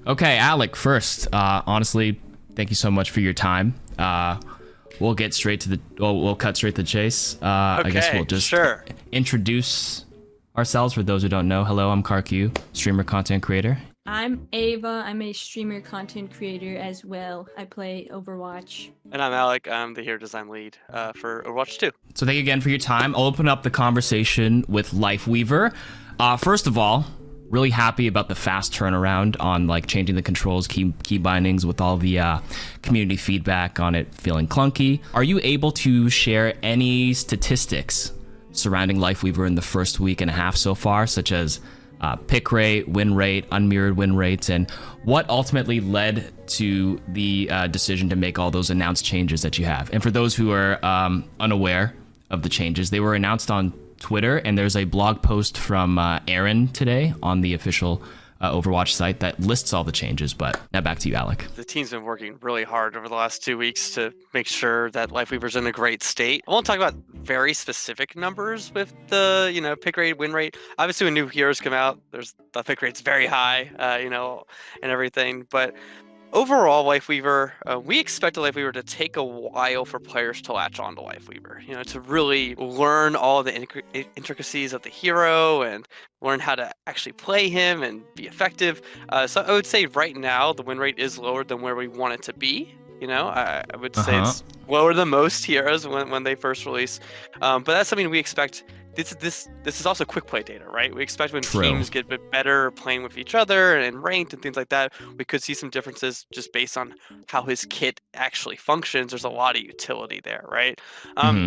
Okay, Alec, first, honestly, thank you so much for your time. We'll get straight to the, we'll cut straight to the chase. I guess we'll just introduce ourselves for those who don't know. Hello, I'm KarQ, streamer, content creator. I'm Ava. I'm a streamer, content creator as well. I play Overwatch. And I'm Alec. I'm the hero design lead for Overwatch 2. So thank you again for your time. I'll open up the conversation with Lifeweaver. First of all, really happy about the fast turnaround on like changing the controls, key bindings with all the community feedback on it feeling clunky. Are you able to share any statistics surrounding Lifeweaver in the first week and a half so far, such as pick rate, win rate, unmirrored win rates, and what ultimately led to the decision to make all those announced changes that you have? And for those who are unaware of the changes, they were announced on Twitter, and there's a blog post from Aaron today on the official Overwatch site that lists all the changes. But now back to you, Alec. The team's been working really hard over the last 2 weeks to make sure that Lifeweaver's in a great state. I won't talk about very specific numbers with the, pick rate, win rate. Obviously, when new heroes come out, the pick rate's very high, and everything. But overall, Lifeweaver, we expect the Lifeweaver to take a while for players to latch on to Lifeweaver, to really learn all the intricacies of the hero and learn how to actually play him and be effective. So I would say right now, the win rate is lower than where we want it to be. I would say it's lower than most heroes when they first release. But that's something we expect. This is also quick play data, right? We expect when teams get a bit better playing with each other and ranked and things like that, we could see some differences just based on how his kit actually functions. There's a lot of utility there, right?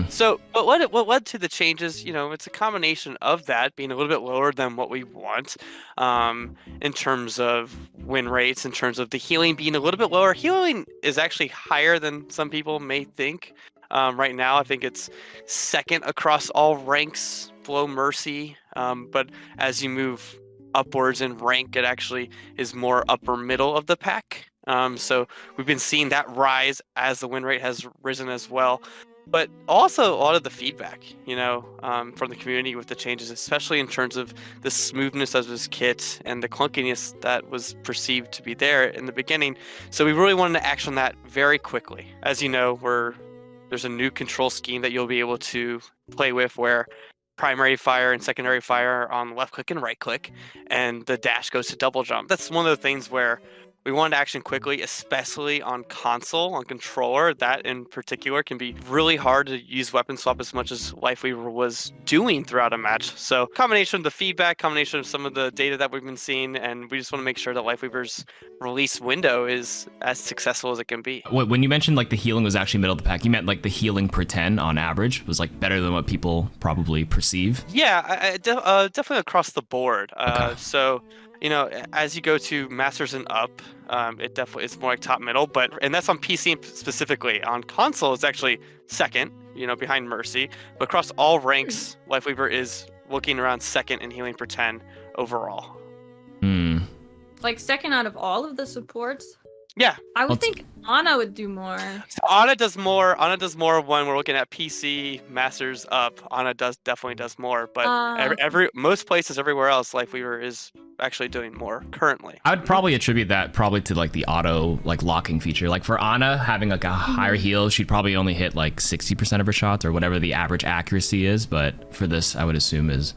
So, but what led to the changes? It's a combination of that being a little bit lower than what we want, in terms of win rates, in terms of the healing being a little bit lower. Healing is actually higher than some people may think. Right now, I think it's second across all ranks below Mercy. But as you move upwards in rank, it actually is more upper middle of the pack. So we've been seeing that rise as the win rate has risen as well. But also a lot of the feedback, from the community with the changes, especially in terms of the smoothness of his kit and the clunkiness that was perceived to be there in the beginning. So we really wanted to action that very quickly. As you know, there's a new control scheme that you'll be able to play with where primary fire and secondary fire are on left click and right click, and the dash goes to double jump. That's one of the things where we wanted to action quickly, especially on console, on controller. That in particular can be really hard to use weapon swap as much as Lifeweaver was doing throughout a match. So combination of the feedback, combination of some of the data that we've been seeing, and we just want to make sure that Lifeweaver's release window is as successful as it can be. When you mentioned like the healing was actually middle of the pack, you meant like the healing per 10 on average was like better than what people probably perceive? Yeah, definitely across the board. Okay. So, as you go to Masters and up, it definitely is more like top middle, and that's on PC specifically. On console, it's actually second, behind Mercy. But across all ranks, Lifeweaver is looking around second in healing per 10 overall. Like second out of all of the supports? Yeah. I would think Ana would do more. So Ana does more. Ana does more when we're looking at PC, Masters up. Ana definitely does more. But most places everywhere else, Lifeweaver is actually doing more currently. I would probably attribute that to like the auto like locking feature. Like for Ana having like a higher heal, she'd probably only hit like 60% of her shots or whatever the average accuracy is. But for this, I would assume is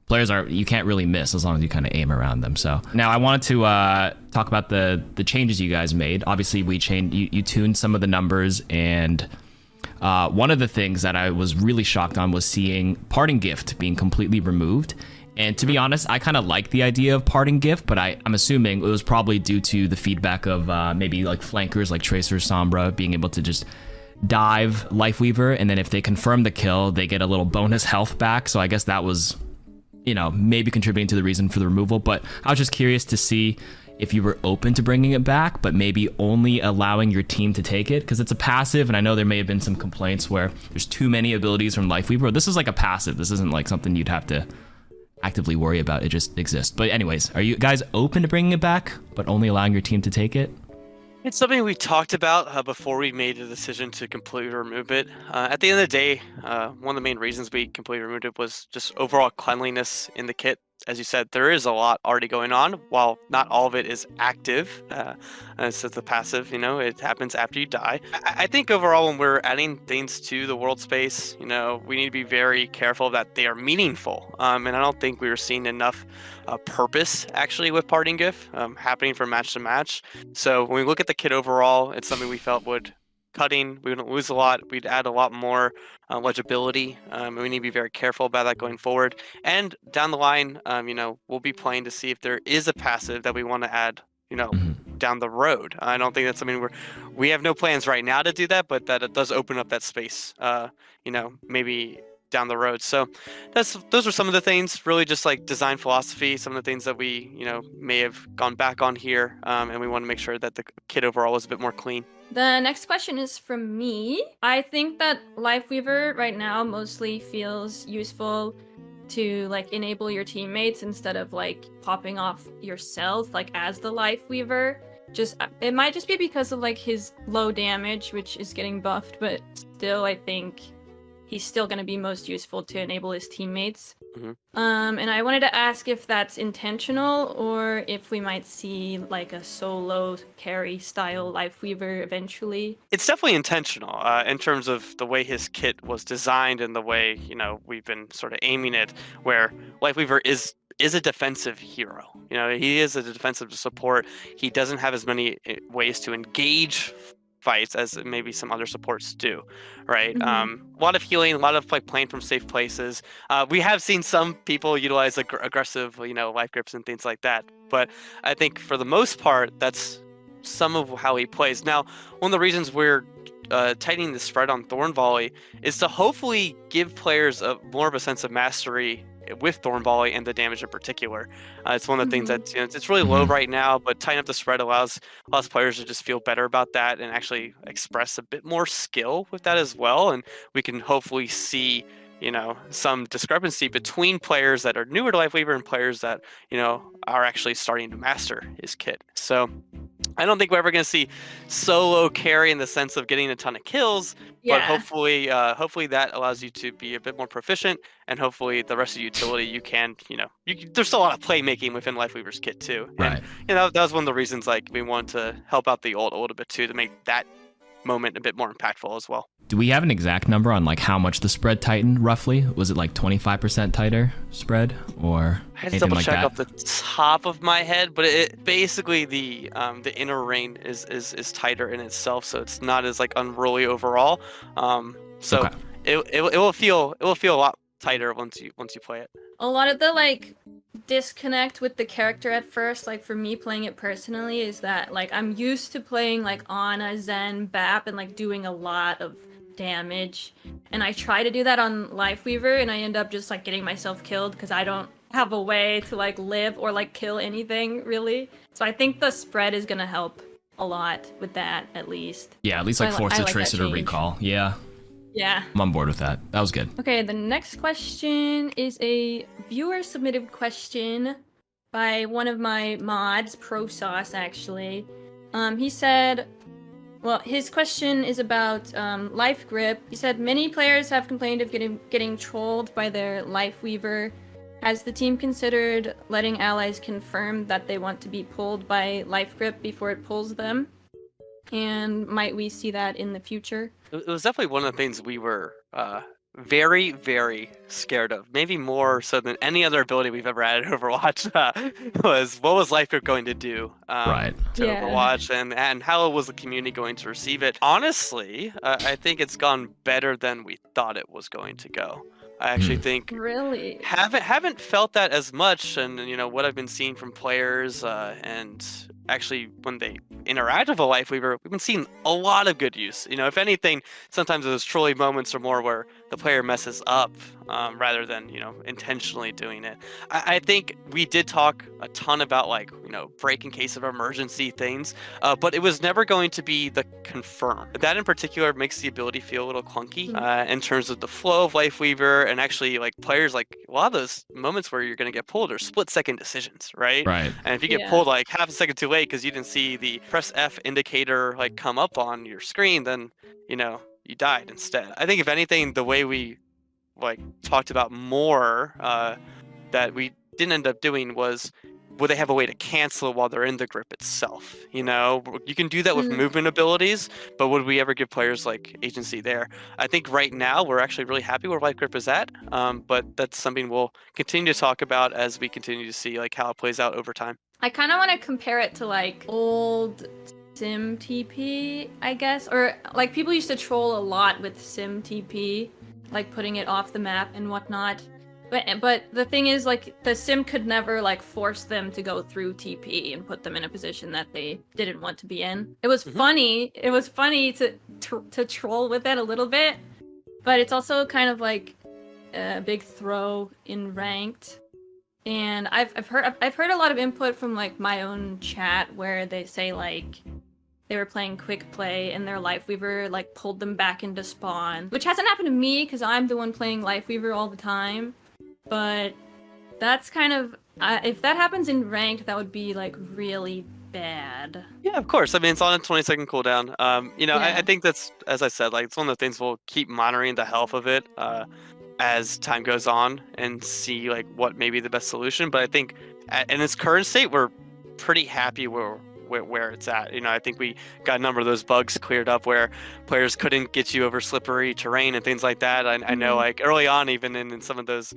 players you can't really miss as long as you kind of aim around them. So now I wanted to talk about the changes you guys made. Obviously, you tuned some of the numbers, and one of the things that I was really shocked on was seeing Parting Gift being completely removed. And to be honest, I kind of like the idea of Parting Gift, but I'm assuming it was probably due to the feedback of maybe like flankers like Tracer, Sombra being able to just dive Lifeweaver, and then if they confirm the kill, they get a little bonus health back. So I guess that was maybe contributing to the reason for the removal. But I was just curious to see if you were open to bringing it back, but maybe only allowing your team to take it, because it's a passive, and I know there may have been some complaints where there's too many abilities from Lifeweaver. This is like a passive. This isn't like something you'd have to actively worry about. It just exists. But anyways, are you guys open to bringing it back, but only allowing your team to take it? It's something we talked about before we made the decision to completely remove it. At the end of the day, one of the main reasons we completely removed it was just overall cleanliness in the kit. as you said, there is a lot already going on. While not all of it is active, it's the passive. It happens after you die. I think overall, when we're adding things to the world space, we need to be very careful that they are meaningful. And I don't think we were seeing enough purpose actually with parting GIF happening from match to match. So when we look at the kit overall, it's something we felt would cutting. We wouldn't lose a lot. We'd add a lot more legibility. We need to be very careful about that going forward. And down the line, we'll be playing to see if there is a passive that we want to add, down the road. I don't think that's something we have no plans right now to do that, but that it does open up that space, maybe down the road. So those are some of the things, really just like design philosophy, some of the things that we, may have gone back on here. And we want to make sure that the kit overall is a bit more clean. The next question is from me. I think that Lifeweaver right now mostly feels useful to like enable your teammates instead of like popping off yourself like as the Lifeweaver. It might just be because of like his low damage, which is getting buffed, but still I think he's still going to be most useful to enable his teammates. Mm-hmm. And I wanted to ask if that's intentional or if we might see like a solo carry style Lifeweaver eventually. It's definitely intentional in terms of the way his kit was designed and the way, we've been sort of aiming it, where Lifeweaver is a defensive hero. He is a defensive support. He doesn't have as many ways to engage fights as maybe some other supports do, right? Mm-hmm. A lot of healing, a lot of like playing from safe places. We have seen some people utilize aggressive, life grips and things like that. But I think for the most part, that's some of how he plays. Now, one of the reasons we're tightening the spread on Thorn Volley is to hopefully give players more of a sense of mastery with Thorn Volley and the damage in particular. It's one of the things that it's really low right now, but tighten up the spread allows players to just feel better about that and actually express a bit more skill with that as well. And we can hopefully see some discrepancy between players that are newer to Lifeweaver and players that are actually starting to master his kit. So I don't think we're ever going to see solo carry in the sense of getting a ton of kills, but hopefully that allows you to be a bit more proficient, and hopefully the rest of the utility you can, there's still a lot of playmaking within Lifeweaver's kit too. Right. And that was one of the reasons like we wanted to help out the ult a little bit too, to make that moment a bit more impactful as well. Do we have an exact number on like how much the spread tightened roughly? Was it like 25% tighter spread or I had to anything double like check that? off the top of my head, but it basically the inner ring is tighter in itself, so it's not as like unruly overall. So Okay. it will feel a lot tighter once you play it. A lot of the like disconnect with the character at first, like for me playing it personally, is that like I'm used to playing like Ana, Zen, Bap, and like doing a lot of damage, and I try to do that on Lifeweaver, and I end up just like getting myself killed because I don't have a way to like live or like kill anything really. So I think the spread is gonna help a lot with that, at least. Yeah, at least like force the like tracer that to change. recall. Yeah, Yeah. I'm on board with that. That was good. Okay, the next question is a viewer submitted question by one of my mods, ProSauce actually. He said, well, his question is about Life Grip. He said, many players have complained of getting trolled by their Lifeweaver. Has the team considered letting allies confirm that they want to be pulled by Life Grip before it pulls them? And might we see that in the future? It was definitely one of the things we were very, very scared of. Maybe more so than any other ability we've ever added to Overwatch. Was what was Life Grip going to do Right. to Yeah. Overwatch, and how was the community going to receive it? Honestly, I think it's gone better than we thought it was going to go. I actually think Really? haven't felt that as much, and what I've been seeing from players and actually when they interact with a Lifeweaver, we've been seeing a lot of good use. If anything, sometimes those trolly moments are more where the player messes up rather than intentionally doing it. I think we did talk a ton about like break in case of emergency things, but it was never going to be the confirm. That in particular makes the ability feel a little clunky in terms of the flow of Lifeweaver, and actually like players, like a lot of those moments where you're going to get pulled are split-second decisions, right? Right. And if you get Yeah. pulled like half a second too late because you didn't see the press F indicator like come up on your screen, then you died instead. I think if anything, the way we like talked about more that we didn't end up doing was, would they have a way to cancel it while they're in the grip itself? You know, you can do that with movement abilities, but would we ever give players like agency there? I think right now we're actually really happy where light grip is at, but that's something we'll continue to talk about as we continue to see like how it plays out over time. I kind of want to compare it to like old Sim TP, I guess, or like people used to troll a lot with Sim TP, like putting it off the map and whatnot. But the thing is, like, the sim could never like force them to go through TP and put them in a position that they didn't want to be in. It was funny. It was funny to troll with it a little bit, but it's also kind of like a big throw in ranked. And I've heard a lot of input from like my own chat where they say like they were playing quick play and their Lifeweaver like pulled them back into spawn, which hasn't happened to me because I'm the one playing Lifeweaver all the time. But that's kind of if that happens in ranked, that would be like really bad. Yeah, of course. I mean, it's on a 20-second cooldown. You know, Yeah. I think that's, as I said, like it's one of the things we'll keep monitoring the health of it as time goes on and see like what may be the best solution. But I think in its current state, we're pretty happy where it's at. You know, I think we got a number of those bugs cleared up where players couldn't get you over slippery terrain and things like that. I know like early on, even in some of those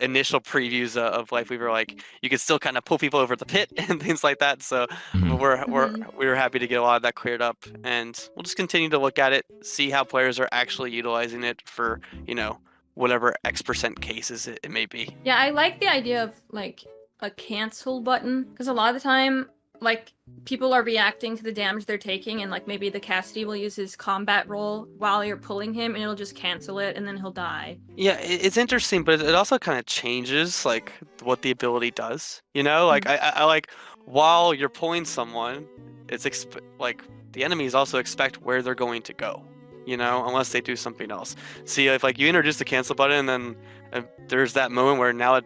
initial previews of Lifeweaver, like you could still kind of pull people over the pit and things like that. So we were happy to get a lot of that cleared up, and we'll just continue to look at it, see how players are actually utilizing it for, you know, whatever X% cases it may be. Yeah, I like the idea of like a cancel button because a lot of the time, like people are reacting to the damage they're taking, and like maybe the Cassidy will use his combat roll while you're pulling him, and it'll just cancel it, and then he'll die. Yeah, it's interesting, but it also kind of changes like what the ability does. You know, like I like while you're pulling someone, it's like the enemies also expect where they're going to go. You know, unless they do something else. See, if like you introduce the cancel button, and then there's that moment where now it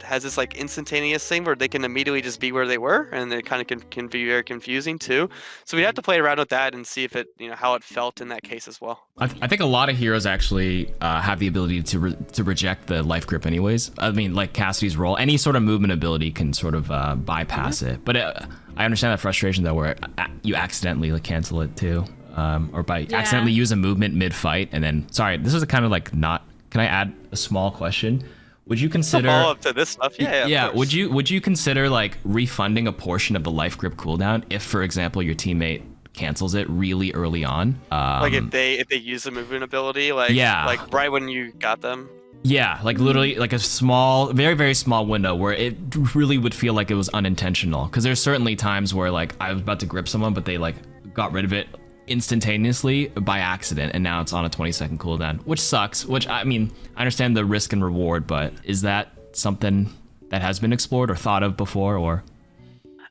has this like instantaneous thing where they can immediately just be where they were, and it kind of can be very confusing too. So we have to play around with that and see if it, you know, how it felt in that case as well. I think a lot of heroes actually have the ability to reject the life grip anyways. I mean, like Cassidy's roll, any sort of movement ability can sort of bypass it. But I understand that frustration though, where you accidentally like cancel it too. Or by accidentally use a movement mid-fight, and then, sorry, this is a kind of like not, can I add a small question? Would you consider follow up to this stuff? Yeah. Would you consider like refunding a portion of the life grip cooldown if, for example, your teammate cancels it really early on? Like if they use a movement ability, like like right when you got them. Yeah, like literally like a small, very, very small window where it really would feel like it was unintentional. Because there's certainly times where like I was about to grip someone, but they like got rid of it instantaneously by accident, and now it's on a 20-second cooldown, which sucks. Which, I mean, I understand the risk and reward, but is that something that has been explored or thought of before? Or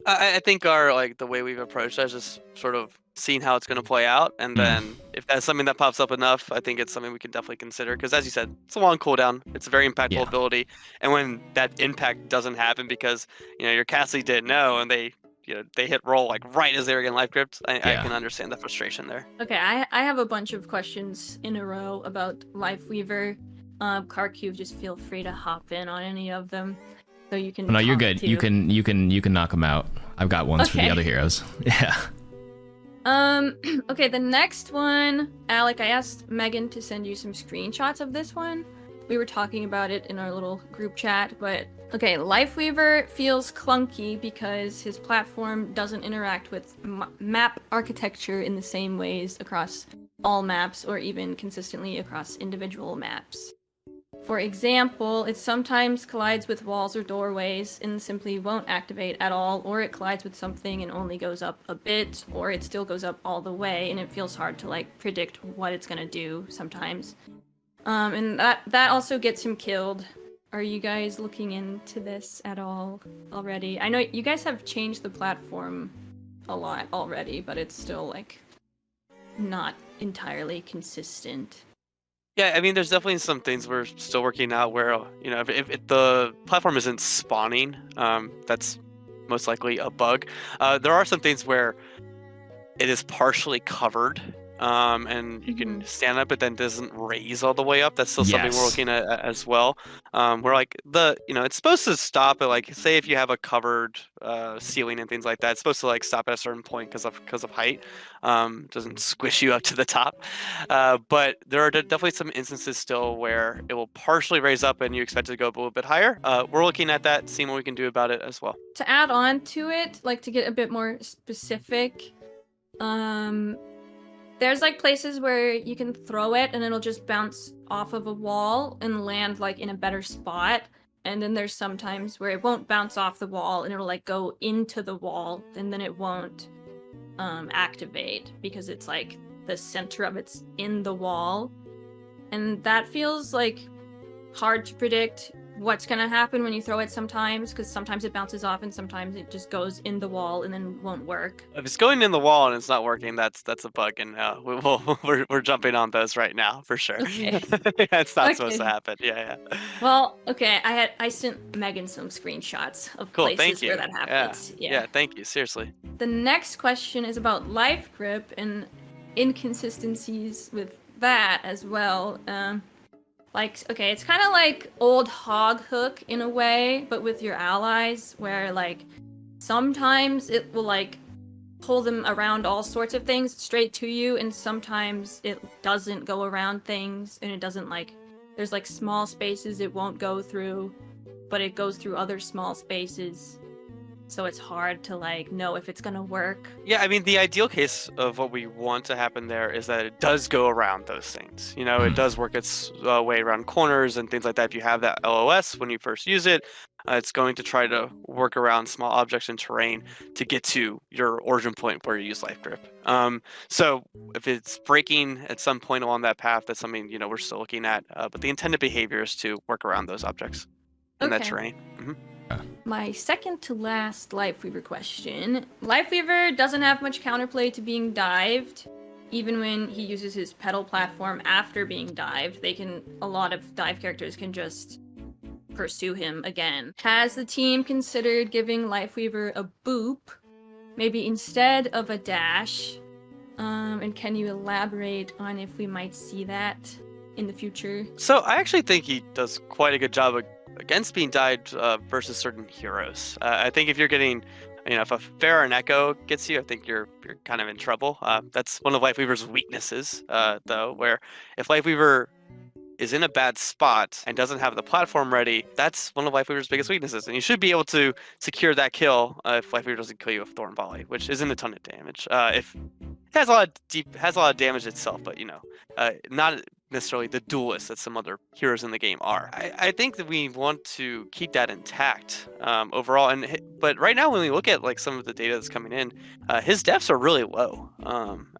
I think our like the way we've approached that is just sort of seeing how it's going to play out, and then if that's something that pops up enough, I think it's something we can definitely consider. Because as you said, it's a long cooldown, it's a very impactful ability, and when that impact doesn't happen because, you know, your Cassidy didn't know and they hit roll like right as they were getting life gripped, I can understand the frustration there. Okay, I have a bunch of questions in a row about Lifeweaver. Karq, just feel free to hop in on any of them, so you can. No, you're good. Too. You can knock them out. I've got ones for the other heroes. Yeah. Okay, the next one, Alec, I asked Megan to send you some screenshots of this one. We were talking about it in our little group chat, but okay, Lifeweaver feels clunky because his platform doesn't interact with map architecture in the same ways across all maps or even consistently across individual maps. For example, it sometimes collides with walls or doorways and simply won't activate at all, or it collides with something and only goes up a bit, or it still goes up all the way, and it feels hard to like predict what it's gonna do sometimes. And that also gets him killed. Are you guys looking into this at all already? I know you guys have changed the platform a lot already, but it's still like not entirely consistent. Yeah, I mean, there's definitely some things we're still working out where, you know, if the platform isn't spawning, that's most likely a bug. There are some things where it is partially covered and you can stand up, but then doesn't raise all the way up. That's still something we're Yes. looking at as well. Where like it's supposed to stop at like, say if you have a covered ceiling and things like that, it's supposed to like stop at a certain point because of height. Doesn't squish you up to the top. But there are definitely some instances still where it will partially raise up and you expect it to go up a little bit higher. We're looking at that, seeing what we can do about it as well. To add on to it, like to get a bit more specific, there's like places where you can throw it and it'll just bounce off of a wall and land like in a better spot. And then there's sometimes where it won't bounce off the wall and it'll like go into the wall and then it won't activate because it's like the center of it's in the wall. And that feels like hard to predict what's gonna happen when you throw it sometimes, because sometimes it bounces off and sometimes it just goes in the wall and then won't work. If it's going in the wall and it's not working, that's a bug, and we're jumping on those right now for sure. Okay. It's not supposed to happen. Yeah. Well, okay, I sent Megan some screenshots of Cool. places Thank you. where that happens. Yeah. Thank you. Seriously. The next question is about life grip and inconsistencies with that as well. Like, okay, it's kind of like old hog hook in a way, but with your allies, where like sometimes it will like pull them around all sorts of things straight to you, and sometimes it doesn't go around things, and it doesn't like, there's like small spaces it won't go through, but it goes through other small spaces. So it's hard to like know if it's gonna work. Yeah, I mean, the ideal case of what we want to happen there is that it does go around those things. You know, it does work its way around corners and things like that. If you have that LOS when you first use it, it's going to try to work around small objects and terrain to get to your origin point where you use life grip. So if it's breaking at some point along that path, that's something, you know, we're still looking at. But the intended behavior is to work around those objects in that terrain. My second to last Lifeweaver question. Lifeweaver doesn't have much counterplay to being dived. Even when he uses his pedal platform after being dived, a lot of dive characters can just pursue him again. Has the team considered giving Lifeweaver a boop, maybe instead of a dash? And can you elaborate on if we might see that in the future? So I actually think he does quite a good job against being dived versus certain heroes. I think if you're getting, you know, if a Pharah and Echo gets you, I think you're kind of in trouble. That's one of Lifeweaver's weaknesses, though, where if Lifeweaver is in a bad spot and doesn't have the platform ready, that's one of Lifeweaver's biggest weaknesses. And you should be able to secure that kill if Lifeweaver doesn't kill you with Thorn Volley, which isn't a ton of damage. If it has a lot of damage itself, but you know, not necessarily the duelist that some other heroes in the game are. I think that we want to keep that intact overall. But right now, when we look at like some of the data that's coming in, his deaths are really low.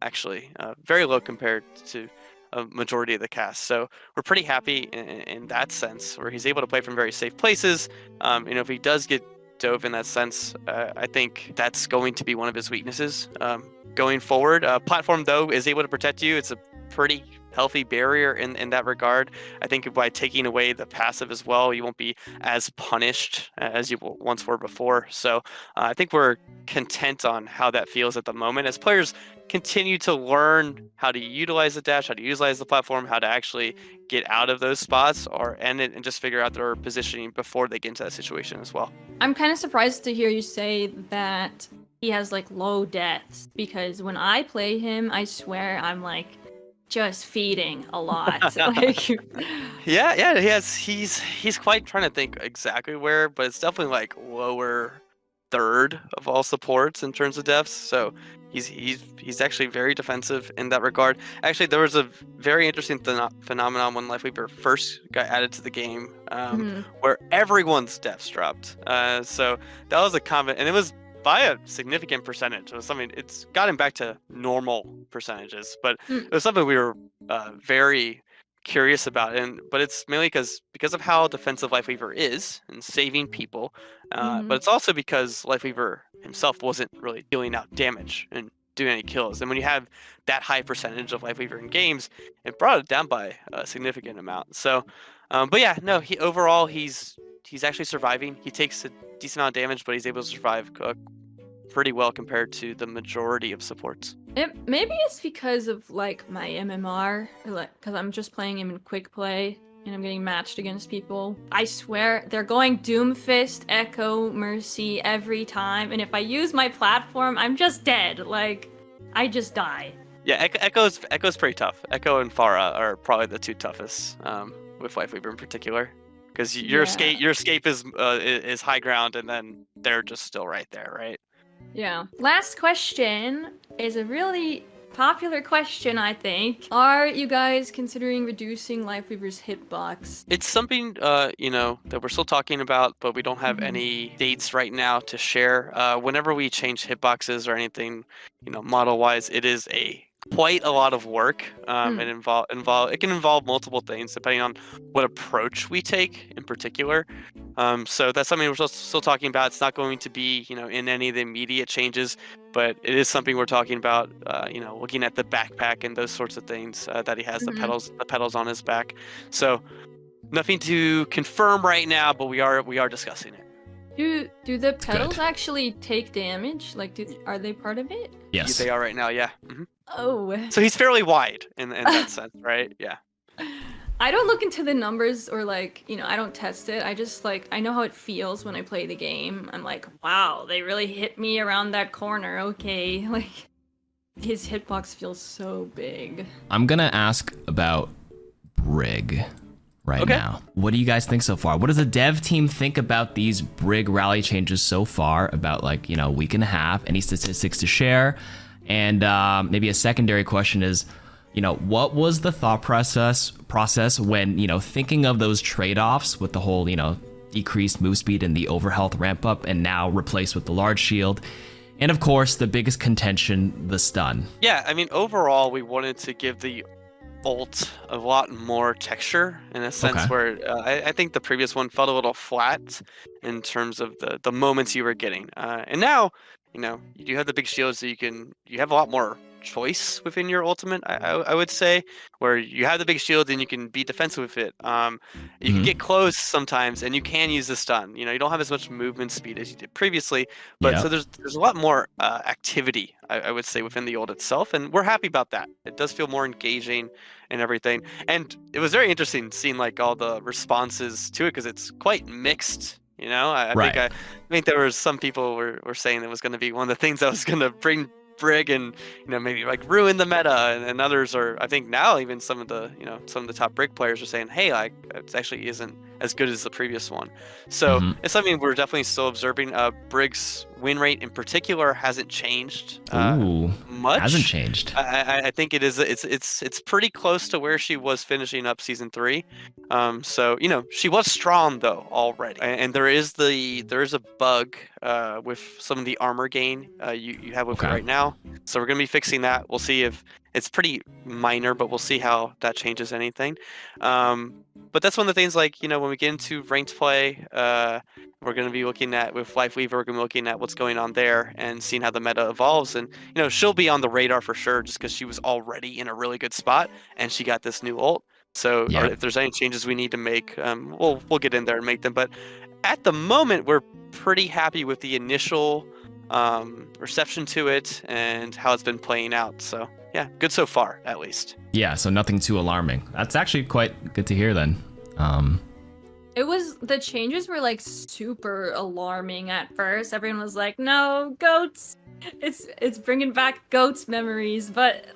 Actually, very low compared to a majority of the cast. So we're pretty happy in that sense, where he's able to play from very safe places. You know, if he does get dove in that sense, I think that's going to be one of his weaknesses going forward. Platform, though, is able to protect you. It's a pretty healthy barrier in that regard. I think by taking away the passive as well, you won't be as punished as you once were before. So I think we're content on how that feels at the moment. As players continue to learn how to utilize the dash, how to utilize the platform, how to actually get out of those spots and just figure out their positioning before they get into that situation as well. I'm kind of surprised to hear you say that he has like low deaths, because when I play him, I swear I'm like just feeding a lot. Like, yeah, he's quite trying to think exactly where, but it's definitely like lower third of all supports in terms of deaths. So he's actually very defensive in that regard. Actually, there was a very interesting phenomenon when Lifeweaver first got added to the game, where everyone's deaths dropped. So that was a comment, and it was by a significant percentage. It was something, it's gotten back to normal percentages, but it was something we were very curious about. But it's mainly because of how defensive Lifeweaver is and saving people, but it's also because Lifeweaver himself wasn't really dealing out damage and doing any kills. And when you have that high percentage of Lifeweaver in games, it brought it down by a significant amount. So, but yeah, no, overall he's actually surviving. He takes a decent amount of damage, but he's able to survive pretty well compared to the majority of supports. Maybe it's because of like my MMR, or like because I'm just playing him in quick play and I'm getting matched against people. I swear they're going Doomfist, Echo, Mercy every time, and if I use my platform, I'm just dead. Like, I just die. Yeah, Echo's pretty tough. Echo and Pharah are probably the two toughest, with Lifeweaver in particular, because your escape is high ground, and then they're just still right there, right? Yeah. Last question is a really popular question, I think. Are you guys considering reducing Lifeweaver's hitbox? It's something that we're still talking about, but we don't have any dates right now to share. Whenever we change hitboxes or anything, model wise, it is quite a lot of work. It can involve multiple things depending on what approach we take in particular. So that's something we're still talking about. It's not going to be in any of the immediate changes, but it is something we're talking about. Looking at the backpack and those sorts of things that he has, the pedals on his back. So nothing to confirm right now, but we are discussing it. Do the pedals actually take damage? Like, are they part of it? Yes, they are right now. Yeah. Oh. So he's fairly wide in that sense, right? Yeah. I don't look into the numbers or like, I don't test it. I just I know how it feels when I play the game. I'm like, wow, they really hit me around that corner. Okay. Like, his hitbox feels so big. I'm gonna ask about Brig right now. What do you guys think so far? What does the dev team think about these Brig rally changes so far? About a week and a half? Any statistics to share? And maybe a secondary question is, what was the thought process when, thinking of those trade-offs with the whole, decreased move speed and the overhealth ramp up and now replaced with the large shield? And of course, the biggest contention, the stun. Yeah, I mean, overall, we wanted to give the ult a lot more texture in a sense where I think the previous one felt a little flat in terms of the moments you were getting. And now, you do have the big shields, so you have a lot more choice within your ultimate, I would say, where you have the big shield and you can be defensive with it. You can get close sometimes and you can use the stun. You don't have as much movement speed as you did previously, but so there's a lot more activity, I would say, within the ult itself, and we're happy about that. It does feel more engaging and everything, and it was very interesting seeing all the responses to it because it's quite mixed. I think there were some people were saying it was going to be one of the things that was going to bring Brig and maybe ruin the meta, and others are, I think now even some of the top Brig players are saying, hey, it actually isn't as good as the previous one. So it's something we're definitely still observing. Brig's win rate in particular hasn't changed much. Hasn't changed. I think it's pretty close to where she was finishing up season 3. So she was strong though already, and there is a bug with some of the armor gain you have with it right now. So we're gonna be fixing that. We'll see if it's pretty minor, but we'll see how that changes anything. But that's one of the things, when we get into ranked play, we're going to be looking at, with Lifeweaver, we're going to be looking at what's going on there and seeing how the meta evolves. And, she'll be on the radar for sure, just because she was already in a really good spot and she got this new ult. So if there's any changes we need to make, we'll get in there and make them. But at the moment, we're pretty happy with the initial reception to it and how it's been playing out. So yeah, good so far, at least. Yeah, so nothing too alarming. That's actually quite good to hear then. The changes were super alarming at first. Everyone was like, no, goats. It's bringing back goats memories, but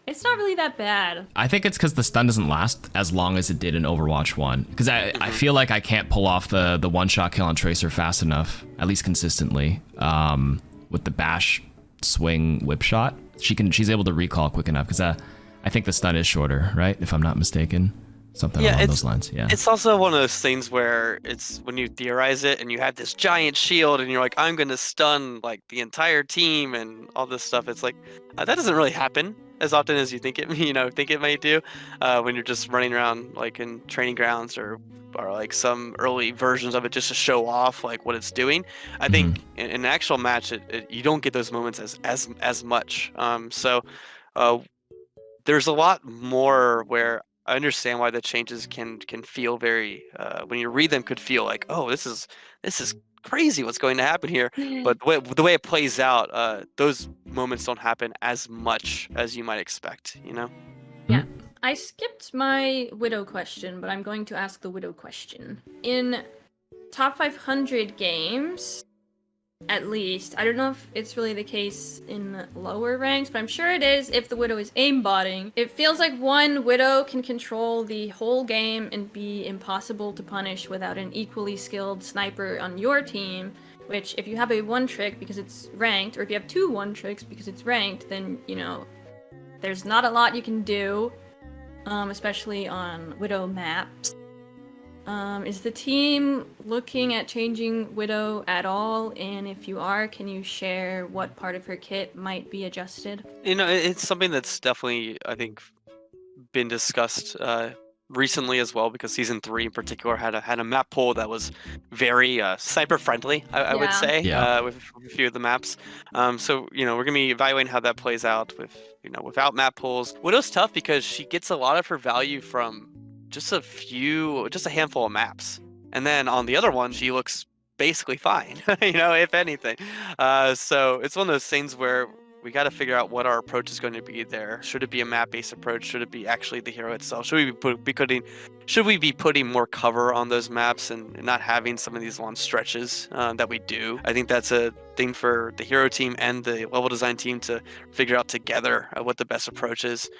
it's not really that bad. I think it's because the stun doesn't last as long as it did in Overwatch 1. Because I feel like I can't pull off the one-shot kill on Tracer fast enough, at least consistently, with the bash swing whip shot. She's able to recall quick enough, because I think the stun is shorter, right? If I'm not mistaken. Something along those lines, yeah. It's also one of those things where it's when you theorize it and you have this giant shield and you're like, I'm going to stun the entire team and all this stuff. It's that doesn't really happen as often as you think it might do when you're just running around in training grounds or some early versions of it just to show off what it's doing. I think in an actual match, you don't get those moments as much. So there's a lot more where I understand why the changes can feel very when you read them could feel oh, this is crazy what's going to happen here. But the way it plays out, those moments don't happen as much as you might expect, you know? Yeah. I skipped my Widow question, but I'm going to ask the Widow question. In top 500 games, at least, I don't know if it's really the case in lower ranks, but I'm sure it is if the Widow is aimbotting. It feels like one Widow can control the whole game and be impossible to punish without an equally skilled sniper on your team, which if you have a one trick because it's ranked, or if you have two one tricks because it's ranked, then, you know, there's not a lot you can do, especially on Widow maps. Is the team looking at changing Widow at all? And if you are, can you share what part of her kit might be adjusted? You know, it's something that's definitely, I think, been discussed recently as well, because season 3 in particular had a map pool that was very sniper friendly, I would say, with a few of the maps. So, you know, we're gonna be evaluating how that plays out with, you know, without map pools. Widow's tough because she gets a lot of her value from just a handful of maps, and then on the other one she looks basically fine, you know, if anything. So it's one of those things where we got to figure out what our approach is going to be there. Should it be a map-based approach? Should it be actually the hero itself? Should we be putting more cover on those maps and not having some of these long stretches that we do? I think that's a thing for the hero team and the level design team to figure out together what the best approach is.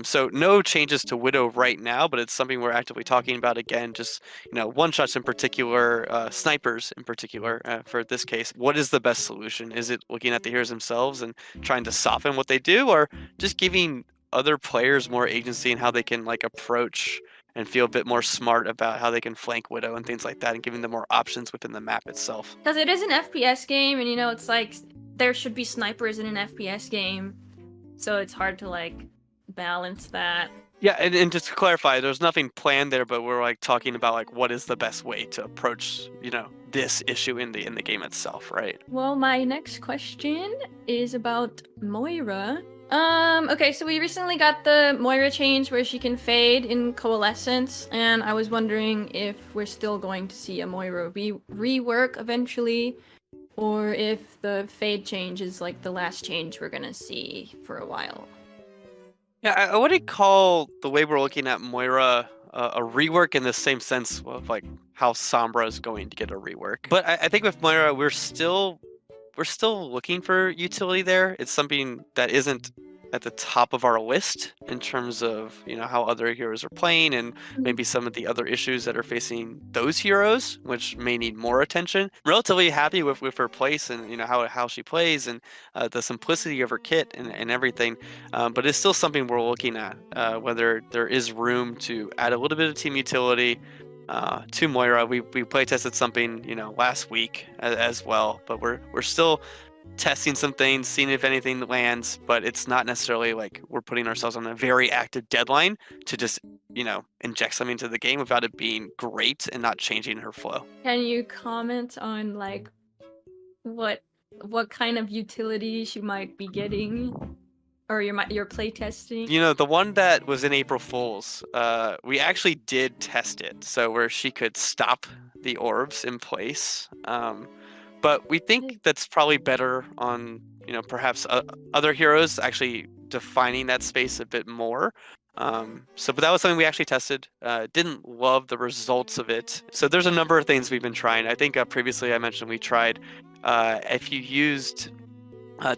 So no changes to Widow right now, but it's something we're actively talking about again. Just, you know, one shots in particular, snipers in particular, for this case. What is the best solution? Is it looking at the heroes themselves and trying to soften what they do, or just giving other players more agency in how they can like approach and feel a bit more smart about how they can flank Widow and things like that, and giving them more options within the map itself? Because it is an FPS game, and you know, it's like there should be snipers in an FPS game, so it's hard to like balance that. Yeah, and just to clarify, there's nothing planned there, but we're like talking about like what is the best way to approach, you know, this issue in the game itself, right? Well, my next question is about Moira. Okay, so we recently got the Moira change where she can fade in Coalescence, and I was wondering if we're still going to see a Moira rework eventually, or if the fade change is like the last change we're gonna see for a while. Yeah, I wouldn't call the way we're looking at Moira a rework in the same sense of like how Sombra is going to get a rework. But I think with Moira, we're still looking for utility there. It's something that isn't at the top of our list in terms of, you know, how other heroes are playing and maybe some of the other issues that are facing those heroes, which may need more attention. Relatively happy with her place and, you know, how she plays and the simplicity of her kit and everything. But it's still something we're looking at, whether there is room to add a little bit of team utility to Moira. We play tested something, you know, last week as well, but we're still testing some things, seeing if anything lands, but it's not necessarily like we're putting ourselves on a very active deadline to just, you know, inject something into the game without it being great and not changing her flow. Can you comment on like what kind of utility she might be getting, or your play testing? You know, the one that was in April Fool's, we actually did test it, so where she could stop the orbs in place. But we think that's probably better on, you know, perhaps other heroes actually defining that space a bit more. But that was something we actually tested. Didn't love the results of it. So there's a number of things we've been trying. I think previously I mentioned we tried, if you used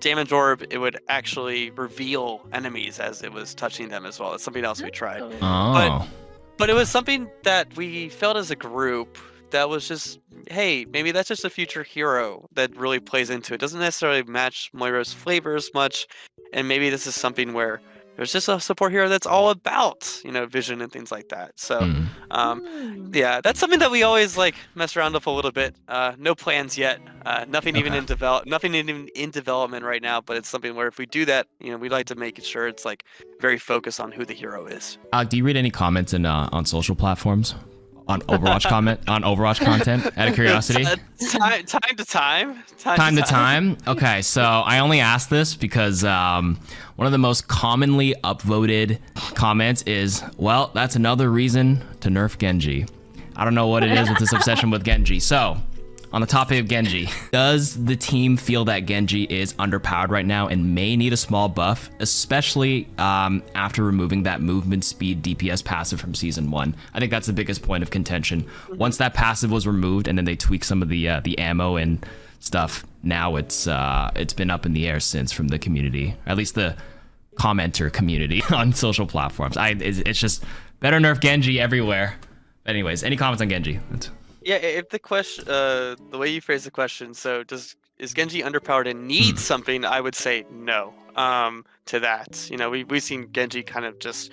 Damage Orb, it would actually reveal enemies as it was touching them as well. That's something else we tried. Oh. But it was something that we felt as a group that was just, hey, maybe that's just a future hero that really plays into it. Doesn't necessarily match Moira's flavor as much, and maybe this is something where there's just a support hero that's all about, you know, vision and things like that. So, yeah, that's something that we always like mess around with a little bit. No plans yet. Nothing even in development right now. But it's something where if we do that, you know, we'd like to make sure it's like very focused on who the hero is. Do you read any comments on social platforms? On Overwatch content, out of curiosity? Time to time. Time to time? Okay, so I only asked this because one of the most commonly upvoted comments is, well, that's another reason to nerf Genji. I don't know what it is with this obsession with Genji. So, on the topic of Genji, does the team feel that Genji is underpowered right now and may need a small buff, especially after removing that movement speed DPS passive from Season 1? I think that's the biggest point of contention. Once that passive was removed and then they tweaked some of the ammo and stuff, now it's been up in the air since from the community, at least the commenter community on social platforms. It's just better nerf Genji everywhere. Anyways, any comments on Genji? Yeah, if the question, the way you phrase the question, so is Genji underpowered and needs something? I would say no. To that, you know, we've seen Genji kind of just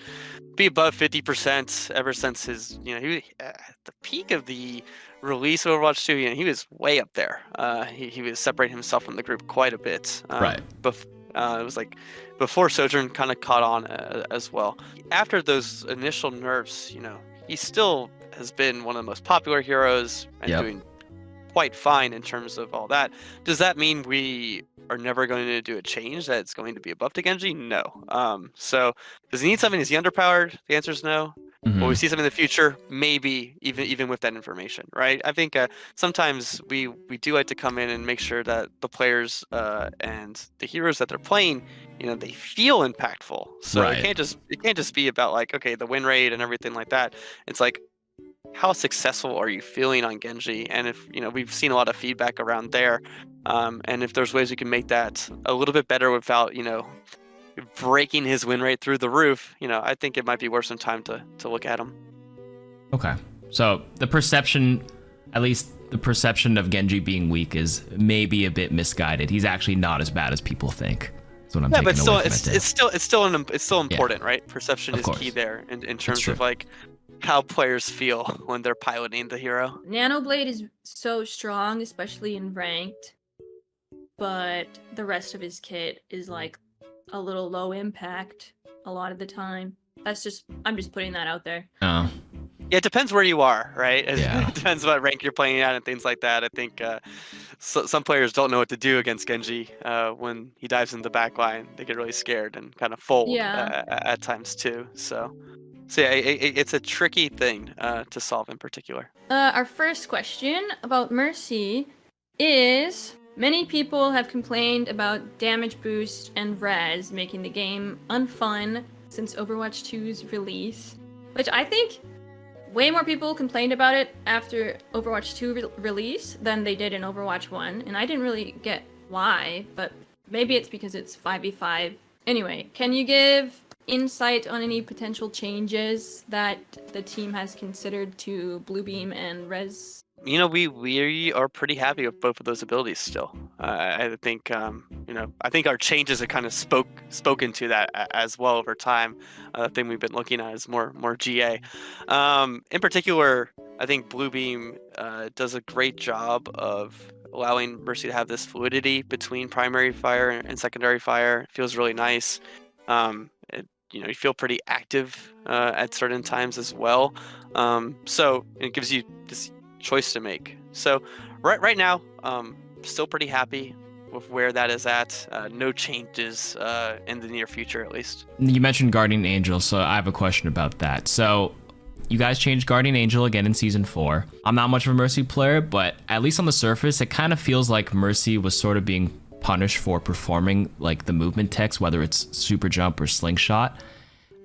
be above 50% ever since his, you know, he at the peak of the release of Overwatch 2, you know, he was way up there. He was separating himself from the group quite a bit. Right. It was like before Sojourn kind of caught on as well. After those initial nerfs, you know, he still has been one of the most popular heroes and doing quite fine in terms of all that. Does that mean we are never going to do a change that's going to be a buff to Genji? No. So does he need something? Is he underpowered? The answer is no. Will we see something in the future? Maybe, even with that information, right? I think sometimes we do like to come in and make sure that the players and the heroes that they're playing, you know, they feel impactful. So it can't just be about like, okay, the win rate and everything like that. It's like, how successful are you feeling on Genji? And if, you know, we've seen a lot of feedback around there, and if there's ways we can make that a little bit better without, you know, breaking his win rate through the roof, you know, I think it might be worth some time to look at him. Okay. So the perception, at least the perception of Genji being weak is maybe a bit misguided. He's actually not as bad as people think. That's what I'm taking but still, away from it's still important, right? Perception is key there in terms of like how players feel when they're piloting the hero. Nanoblade is so strong, especially in ranked, but the rest of his kit is like a little low impact a lot of the time. I'm just putting that out there. Oh. Yeah, it depends where you are, right? It depends what rank you're playing at and things like that. I think some players don't know what to do against Genji when he dives in the back line. They get really scared and kind of fold at times too. So yeah, it's a tricky thing to solve in particular. Our first question about Mercy is: many people have complained about damage boost and res making the game unfun since Overwatch 2's release, which I think way more people complained about it after Overwatch 2 release than they did in Overwatch 1, and I didn't really get why, but maybe it's because it's 5v5. Anyway, can you give insight on any potential changes that the team has considered to Bluebeam and res? You know, we are pretty happy with both of those abilities still. I think you know, I think our changes have kind of spoken to that as well over time. The thing we've been looking at is more GA. In particular, I think Bluebeam does a great job of allowing Mercy to have this fluidity between primary fire and secondary fire. It feels really nice. You know, you feel pretty active at certain times as well. So it gives you this choice to make. So right now, still pretty happy with where that is at. No changes in the near future, at least. You mentioned Guardian Angel, so I have a question about that. So you guys changed Guardian Angel again in Season 4. I'm not much of a Mercy player, but at least on the surface, it kind of feels like Mercy was sort of being punished for performing like the movement techs, whether it's super jump or slingshot.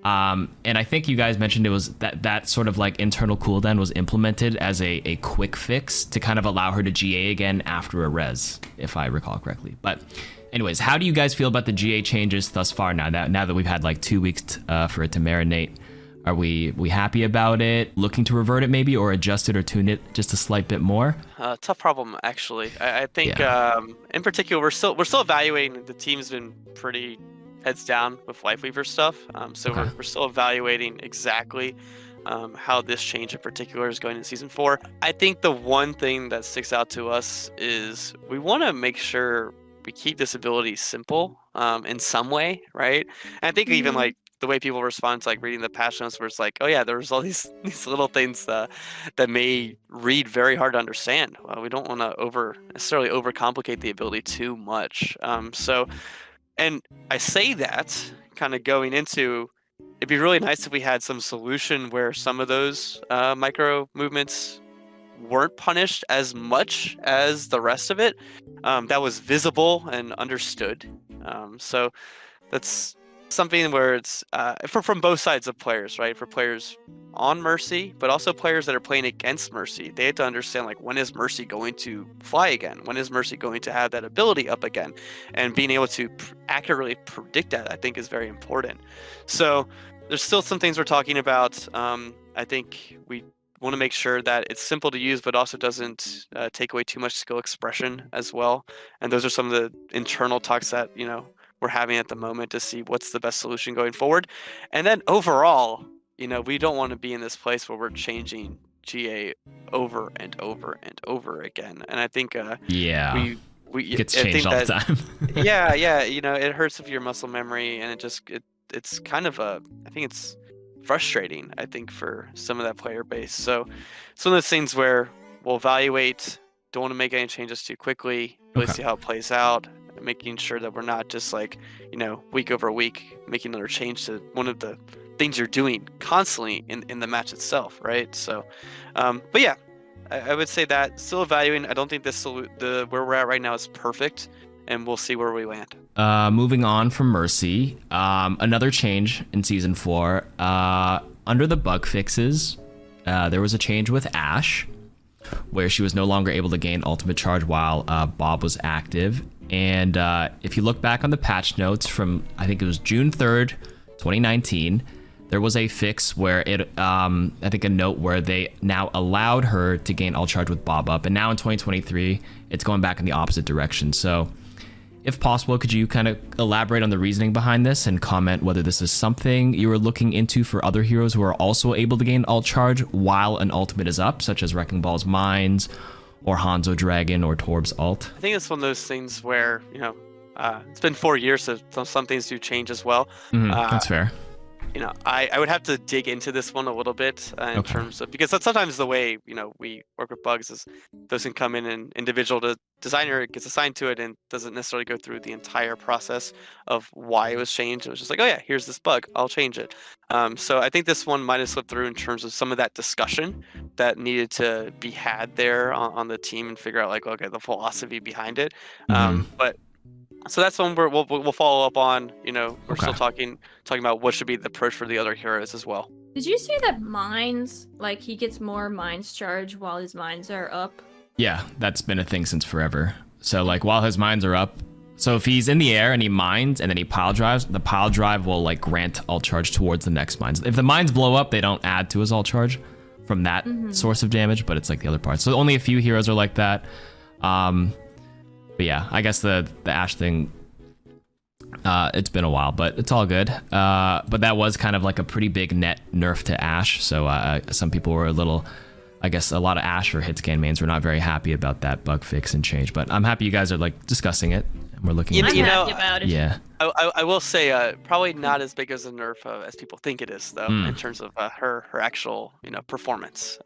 And I think you guys mentioned it was that sort of like internal cooldown was implemented as a quick fix to kind of allow her to GA again after a res, if I recall correctly. But anyways, how do you guys feel about the GA changes thus far now that we've had like 2 weeks for it to marinate? Are we happy about it? Looking to revert it maybe, or adjust it or tune it just a slight bit more? Tough problem, actually. I think in particular we're still evaluating. The team's been pretty heads down with Lifeweaver stuff, so we're still evaluating exactly how this change in particular is going in Season 4. I think the one thing that sticks out to us is we want to make sure we keep this ability simple in some way, right? And I think even like the way people respond to like reading the patch notes, where it's like, oh yeah, there's all these little things that may read very hard to understand. Well, we don't want to necessarily overcomplicate the ability too much. And I say that kind of going into, it'd be really nice if we had some solution where some of those micro movements weren't punished as much as the rest of it. That was visible and understood. So that's something where it's from both sides of players, right? For players on Mercy, but also players that are playing against Mercy. They have to understand, like, when is Mercy going to fly again? When is Mercy going to have that ability up again? And being able to accurately predict that, I think, is very important. So there's still some things we're talking about. I think we want to make sure that it's simple to use, but also doesn't take away too much skill expression as well. And those are some of the internal talks that, we're having at the moment to see what's the best solution going forward. And then overall, we don't want to be in this place where we're changing GA over and over and over again. And I think we gets changed all the time. yeah, it hurts with your muscle memory, and it's kind of I think it's frustrating, I think, for some of that player base. So it's one of those things where we'll evaluate, don't want to make any changes too quickly, really see how it plays out, making sure that we're not just like, week over week making another change to one of the things you're doing constantly in the match itself, right? So but yeah, I would say that still evaluating. I don't think where we're at right now is perfect, and we'll see where we land. Moving on from Mercy, another change in Season 4. Under the bug fixes, there was a change with Ashe, where she was no longer able to gain ultimate charge while Bob was active. And if you look back on the patch notes from, I think it was June 3rd, 2019, there was a fix where I think a note where they now allowed her to gain ult charge with Bob up. And now in 2023, it's going back in the opposite direction. So if possible, could you kind of elaborate on the reasoning behind this and comment whether this is something you were looking into for other heroes who are also able to gain ult charge while an ultimate is up, such as Wrecking Ball's Mines, or Hanzo Dragon, or Torb's ult? I think it's one of those things where, it's been 4 years, so some things do change as well. That's fair. I would have to dig into this one a little bit in terms of, because that's sometimes the way, we work with bugs is those can come in and individual designer gets assigned to it and doesn't necessarily go through the entire process of why it was changed. It was just like, oh yeah, here's this bug, I'll change it. So I think this one might have slipped through in terms of some of that discussion that needed to be had there on the team and figure out, like, okay, the philosophy behind it. But so that's one we'll follow up on. We're still talking about what should be the approach for the other heroes as well. Did you say that mines, like, he gets more mines charge while his mines are up? Yeah, that's been a thing since forever. So, like, while his mines are up, so if he's in the air and he mines and then he pile drives, the pile drive will, like, grant ult charge towards the next mines. If the mines blow up, they don't add to his ult charge from that source of damage, but it's like the other part. So only a few heroes are like that. But yeah, I guess the Ashe thing, it's been a while, but it's all good. But that was kind of like a pretty big net nerf to Ashe. So some people were I guess a lot of Ashe or hitscan mains were not very happy about that bug fix and change. But I'm happy you guys are, like, discussing it and we're looking into it. I'm happy about it. Yeah. I will say probably not as big as a nerf as people think it is, though, in terms of her actual performance.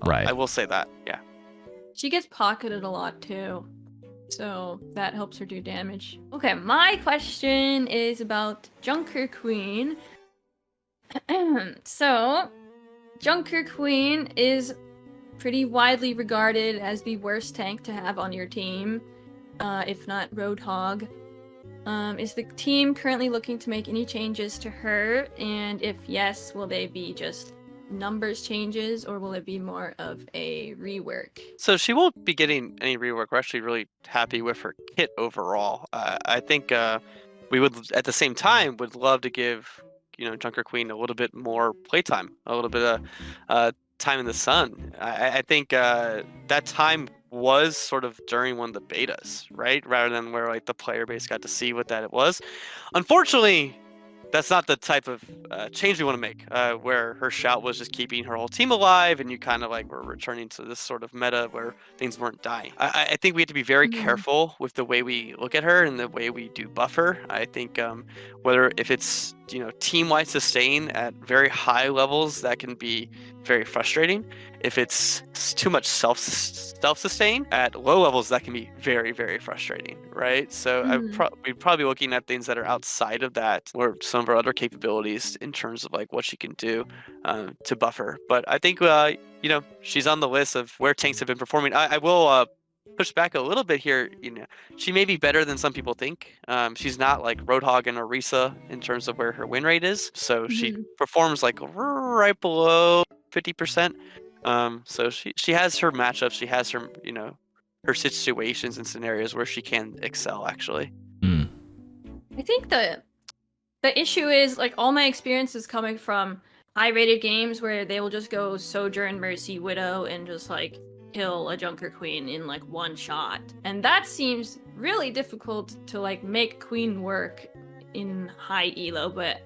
Right. I will say that. Yeah. She gets pocketed a lot too, so that helps her do damage. Okay, my question is about Junker Queen. So, Junker Queen is pretty widely regarded as the worst tank to have on your team, if not Roadhog. Is the team currently looking to make any changes to her? And if yes, will they be just numbers changes, or will it be more of a rework? So she won't be getting any rework. We're actually really happy with her kit overall. I think we would, at the same time, would love to give Junker Queen a little bit more playtime, a little bit of time in the sun. I think that time was sort of during one of the betas, right? Rather than where, like, the player base got to see what that it was. Unfortunately, that's not the type of change we want to make, where her shout was just keeping her whole team alive, and you kind of, like, were returning to this sort of meta where things weren't dying. I think we have to be very careful with the way we look at her and the way we do buff her. I think if it's team-wide sustain at very high levels, that can be very frustrating. If it's too much self-sustain at low levels, that can be very, very frustrating, right? So we'd probably be looking at things that are outside of that, or some of our other capabilities in terms of like what she can do to buffer. But I think she's on the list of where tanks have been performing. I will push back a little bit here. She may be better than some people think. She's not like Roadhog and Orisa in terms of where her win rate is. So she performs like right below 50%. So she has her matchups. She has her her situations and scenarios where she can excel actually. I think the issue is like all my experience is coming from high rated games where they will just go Sojourn, Mercy, Widow, and just like kill a Junker Queen in like one shot. And that seems really difficult to like make Queen work in high elo, but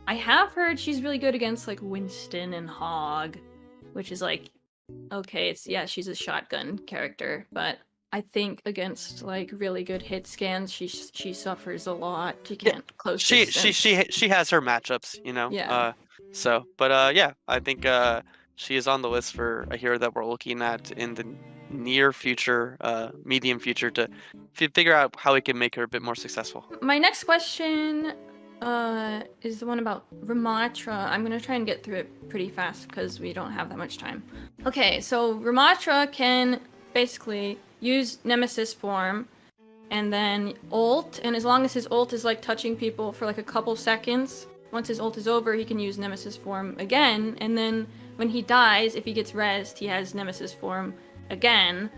I have heard she's really good against like Winston and Hog, which is like, okay, she's a shotgun character, but I think against like really good hit scans, she suffers a lot. She can't close. She has her matchups, Yeah. I think she is on the list for a hero that we're looking at in the near future, medium future, to figure out how we can make her a bit more successful. My next question is the one about Ramatra. I'm gonna try and get through it pretty fast because we don't have that much time. Okay, so Ramatra can basically use Nemesis form and then ult, and as long as his ult is like touching people for like a couple seconds, once his ult is over, he can use Nemesis form again, and then when he dies, if he gets rezzed, he has Nemesis form again.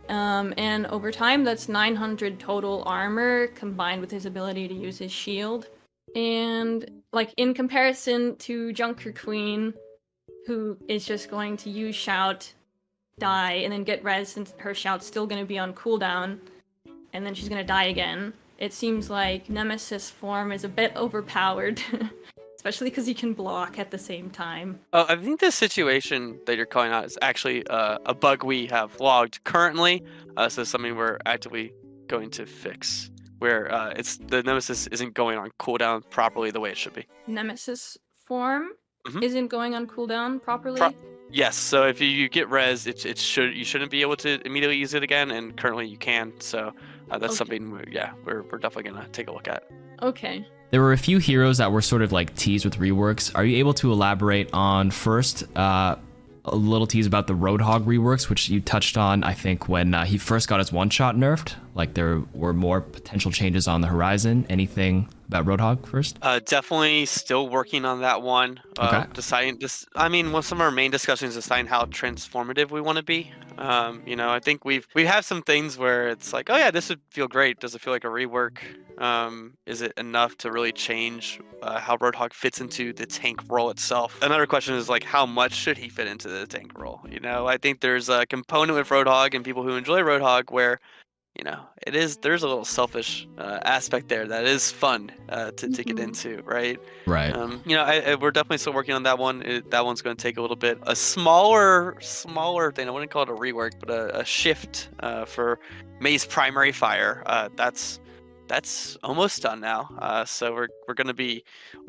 And over time, that's 900 total armor combined with his ability to use his shield. And like in comparison to Junker Queen, who is just going to use Shout, die, and then get rezzed, and her Shout's still going to be on cooldown, and then she's going to die again. It seems like Nemesis form is a bit overpowered. Especially because you can block at the same time. I think the situation that you're calling out is actually a bug we have logged currently. So it's something we're actively going to fix, where the Nemesis isn't going on cooldown properly the way it should be. Nemesis form isn't going on cooldown properly? Yes. So if you get res, you shouldn't be able to immediately use it again, and currently you can. So that's something we're definitely gonna take a look at. Okay. There were a few heroes that were sort of like teased with reworks. Are you able to elaborate on first a little tease about the Roadhog reworks, which you touched on, I think, when he first got his one-shot nerfed? Like there were more potential changes on the horizon. Anything about Roadhog first? Definitely still working on that one. Okay. One of some of our main discussions is deciding how transformative we want to be. I think we have some things where it's like, oh yeah, this would feel great. Does it feel like a rework? Is it enough to really change how Roadhog fits into the tank role itself? Another question is like, how much should he fit into the tank role? I think there's a component with Roadhog and people who enjoy Roadhog where there's a little selfish aspect there that is fun to get into, right? Right. We're definitely still working on that one. That one's going to take a little bit. A smaller thing. I wouldn't call it a rework, but a shift for May's primary fire. That's almost done now. So we're going to be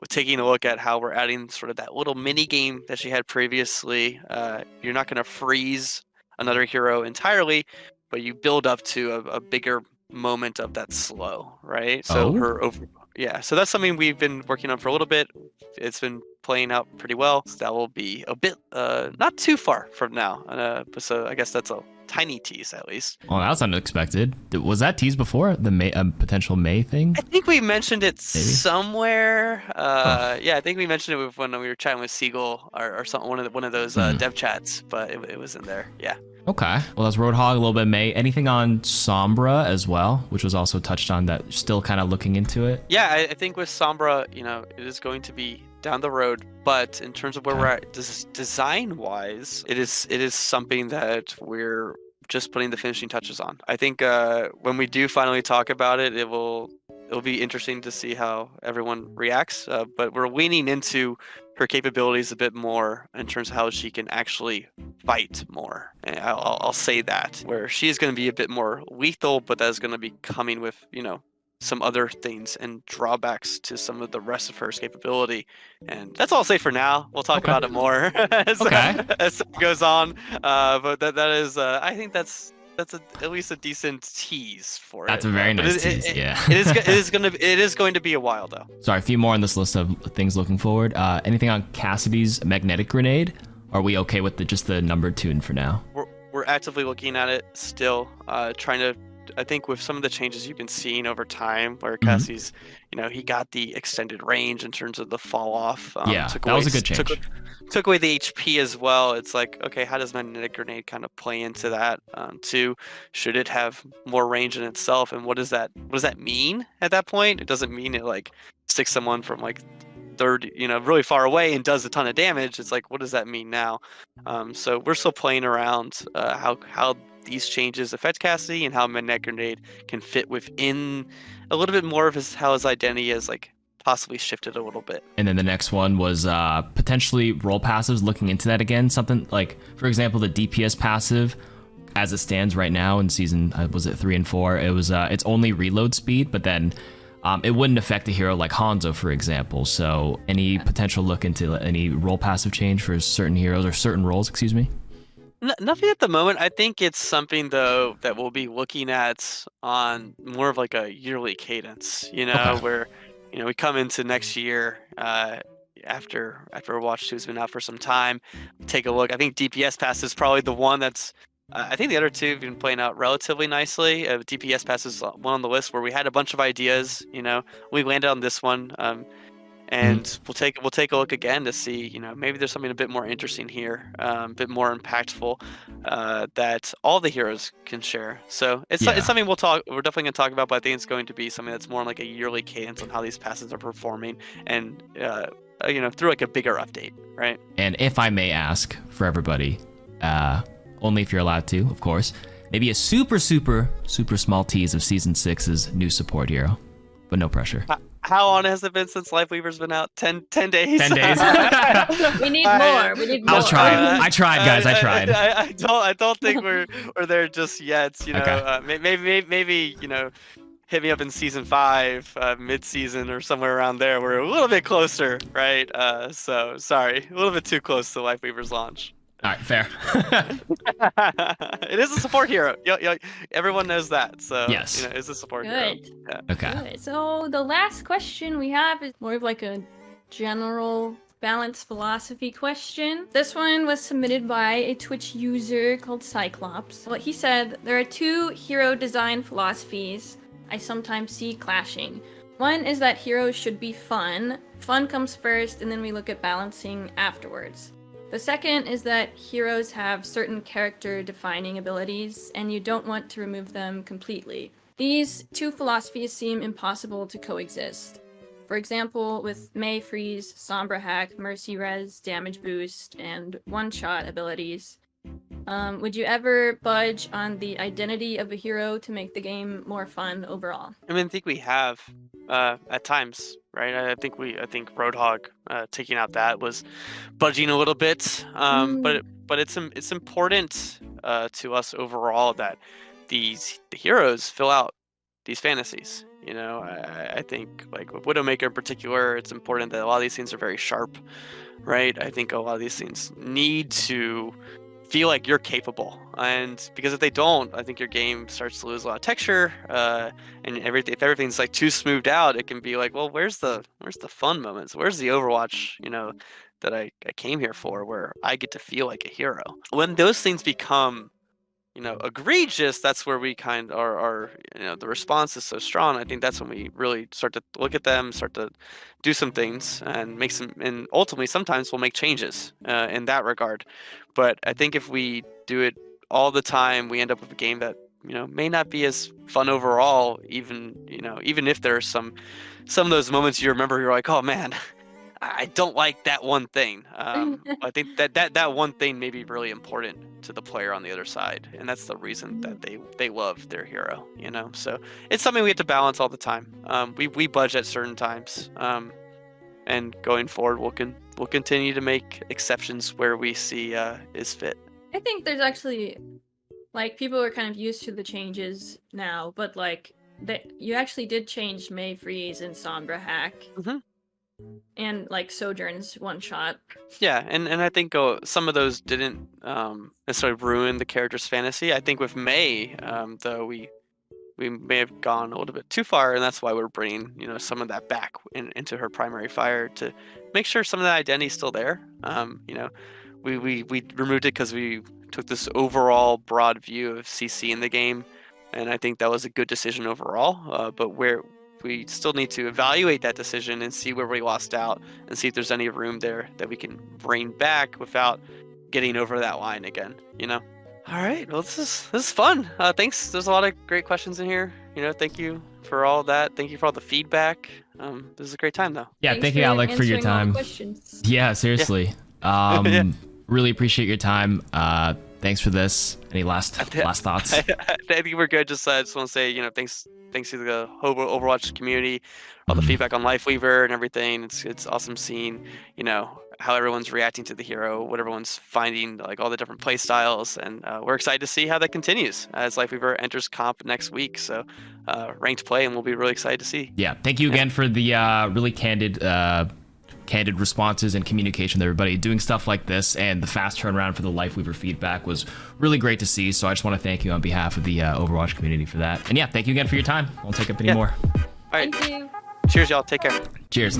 taking a look at how we're adding sort of that little mini game that she had previously. You're not going to freeze another hero entirely, but you build up to a bigger moment of that slow, right? So so that's something we've been working on for a little bit. It's been playing out pretty well. So that will be a bit not too far from now. So I guess that's a tiny tease at least. Well, that was unexpected. Was that tease before the potential May thing? I think we mentioned it somewhere. Yeah, I think we mentioned it when we were chatting with Siegel or something, one of those dev chats, but it was in there. Yeah. Okay. Well, that's Roadhog, a little bit May. Anything on Sombra as well, which was also touched on, that still kind of looking into it? Yeah, I think with Sombra, it is going to be down the road, but in terms of where we're at design-wise, it is something that we're just putting the finishing touches on. I think when we do finally talk about it, it'll be interesting to see how everyone reacts, but we're leaning into her capabilities a bit more in terms of how she can actually fight more. And I'll say that, where she's going to be a bit more lethal, but that's going to be coming with, some other things and drawbacks to some of the rest of her capability. And that's all I'll say for now. We'll talk Okay. about it more as, Okay. as it goes on. But that is, I think that's at least a decent tease for That's it. a very But nice tease. Yeah. it is going to be a while though. Sorry, a few more on this list of things looking forward. Anything on Cassidy's magnetic grenade? Are we okay with just the number tune for now? We're actively looking at it still, trying to. I think with some of the changes you've been seeing over time, where Cassie's, he got the extended range in terms of the fall off. Yeah, that was a good change. Took away the HP as well. It's like, okay, how does magnetic grenade kind of play into that? Too, should it have more range in itself? And what does that mean at that point? It doesn't mean it like sticks someone from like third, really far away and does a ton of damage. It's like, what does that mean now? So we're still playing around how these changes affect Cassidy and how magnetic grenade can fit within a little bit more of how his identity is like possibly shifted a little bit. And then the next one was potentially role passives, looking into that again. Something like, for example, the DPS passive as it stands right now in season, was it 3 and 4? It was it's only reload speed, but then it wouldn't affect a hero like Hanzo, for example. So any potential look into any role passive change for certain heroes or certain roles, excuse me? Nothing at the moment. I think it's something though that we'll be looking at on more of like a yearly cadence, Okay. where we come into next year after Overwatch 2 has been out for some time, take a look. I think DPS pass is probably the one that's I think the other two have been playing out relatively nicely. DPS pass is one on the list where we had a bunch of ideas, we landed on this one. And we'll take a look again to see, maybe there's something a bit more interesting here, a bit more impactful, that all the heroes can share. So it's something we're definitely gonna talk about, but I think it's going to be something that's more like a yearly cadence on how these passes are performing, and through like a bigger update, right? And if I may ask for everybody, only if you're allowed to, of course, maybe a super, super, super small tease of Season 6's new support hero, but no pressure. How long has it been since Lifeweaver's been out? 10 days? 10 days. We need more. We need more. I was trying. I tried, guys. I tried. I don't think we're there just yet. Okay. Maybe hit me up in season 5, mid-season or somewhere around there. We're a little bit closer, right? So sorry, a little bit too close to Lifeweaver's launch. All right, fair. It is a support hero. Everyone knows that. So yes, it's a support hero. Yeah. Okay. Good. So the last question we have is more of like a general balance philosophy question. This one was submitted by a Twitch user called Cyclops. Well, he said, there are 2 hero design philosophies I sometimes see clashing. One is that heroes should be fun. Fun comes first, and then we look at balancing afterwards. The second is that heroes have certain character-defining abilities, and you don't want to remove them completely. These 2 philosophies seem impossible to coexist. For example, with May Freeze, Sombra Hack, Mercy Res, Damage Boost, and One-Shot abilities. Would you ever budge on the identity of a hero to make the game more fun overall? I think we have at times, right? I think Roadhog taking out that was budging a little bit, but it's important to us overall that the heroes fill out these fantasies. I think like with Widowmaker in particular, it's important that a lot of these things are very sharp, right? I think a lot of these things need to feel like you're capable, and because if they don't, I think your game starts to lose a lot of texture, and if everything's like too smoothed out, it can be like, well, where's the fun moments? Where's the Overwatch, that I came here for, where I get to feel like a hero? When those things become, egregious, that's where we kind of are, the response is so strong. I think that's when we really start to look at them, start to do some things and make some, and ultimately sometimes we'll make changes in that regard. But I think if we do it all the time, we end up with a game that, may not be as fun overall, even if there's some of those moments you remember, you're like, oh man, I don't like that one thing. I think that one thing may be really important to the player on the other side, and that's the reason that they love their hero. So it's something we have to balance all the time. We budge at certain times, and going forward, we'll continue to make exceptions where we see is fit. I think there's actually, like, people are kind of used to the changes now, but like that you actually did change May Freeze and Sombra Hack. Mhm. And like Sojourn's one shot. Yeah, and I think some of those didn't necessarily ruin the character's fantasy. I think with May, though, we may have gone a little bit too far, and that's why we're bringing some of that back into her primary fire to make sure some of that identity is still there. We removed it because we took this overall broad view of CC in the game, and I think that was a good decision overall. But where we still need to evaluate that decision and see where we lost out, and see if there's any room there that we can bring back without getting over that line again. All right. Well, this is fun. Thanks. There's a lot of great questions in here. Thank you for all that. Thank you for all the feedback. This is a great time, though. Yeah, Thanks thank you, Alec, for your answering all the time. questions. Yeah, seriously. Yeah. Really appreciate your time. Thanks for this. Any last thoughts? I think we're good. Just want to say, thanks to the Overwatch community, all the feedback on Lifeweaver and everything. It's awesome seeing, how everyone's reacting to the hero, what everyone's finding, like all the different play styles, and we're excited to see how that continues as Lifeweaver enters comp next week. So ranked play, and we'll be really excited to see. Yeah, thank you again for the really candid responses and communication with everybody. Doing stuff like this and the fast turnaround for the Lifeweaver feedback was really great to see. So I just want to thank you on behalf of the Overwatch community for that. And yeah, thank you again for your time. I won't take up any more. All right. Thank you. Cheers, y'all. Take care. Cheers.